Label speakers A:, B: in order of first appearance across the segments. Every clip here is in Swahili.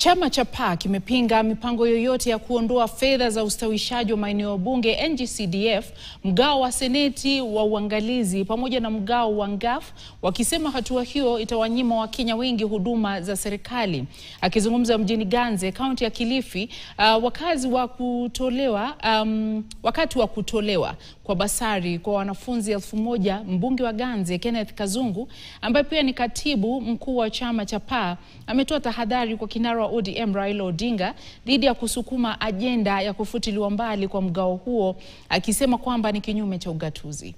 A: Chama cha PAA kimepinga mipango yoyote ya kuondoa fedha za ustawishaji wa maeneo bunge NG-CDF, mgao wa seneti wa uangalizi pamoja na mgao wa NGAF, wakisema hatua hiyo itawanyima Wakenya wengi huduma za serikali. Akizungumza mjini Ganze, kaunti ya Kilifi, wakati wa kutolewa kwa basari kwa wanafunzi 1000, mbunge wa Ganze Kenneth Kazungu, ambaye pia ni katibu mkuu wa chama cha PAA, ametoa tahadhari kwa kinara wa ODM Raila Odinga dhidi ya kusukuma ajenda ya kufutiliwa mbali kwa mgao huo, akisema kwamba ni kinyume cha ugatuzi.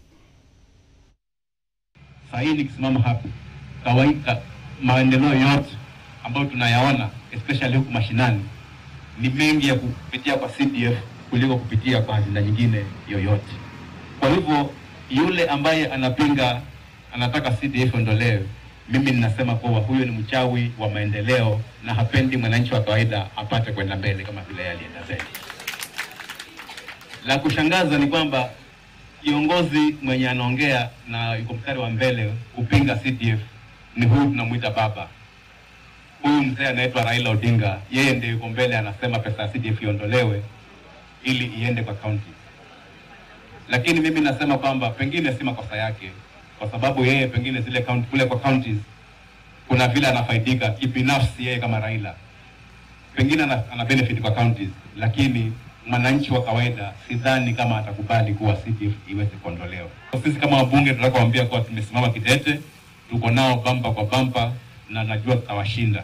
B: Sasa nikisimama hapa, kawaida maendeleo yote ambayo tunayaona especially huku mashinani ni mengi ya kupitia kwa CDF kuliko kupitia kwa ajenda nyingine yoyote. Kwa hivyo yule ambaye anataka CDF ondolewe, mimi ninasema kwa huyo ni mchawi wa maendeleo na hapendi mwananchi wa kawaida apate kwenda mbele kama vile alienda mbele. La kushangaza ni kwamba kiongozi mwenye anaongea na yuko mstari wa mbele kupinga CDF ni huyu tunamuita baba. Huyu mzee anaitwa Raila Odinga, yeye ndiye yuko mbele anasema pesa ya CDF iondolewe ili iende kwa county. Lakini mimi nasema kwamba pengine si makosa yake, kwa sababu yeye pengine zile county kule kwa counties kuna vile anafaidika kibinafsi yeye kama Raila. Pengine ana benefit kwa counties, lakini mwananchi wa kawaida sidhani kama atakubali kuwa CDF iweze kuondolewa. Sisi kama wabunge tunataka kuambia kwa tumesimama kidete, tuko nao bamba kwa bamba na najua tutawashinda.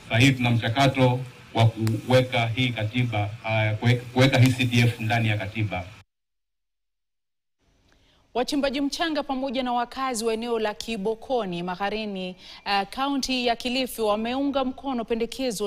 B: Sasa hivi tuna mchakato wa kuweka hii katiba, kuweka hii CDF ndani ya katiba.
A: Wachimbaji mchanga pamoja na wakazi wa eneo la Kibokoni Magharini, kaunti ya Kilifi, wameunga mkono pendekezo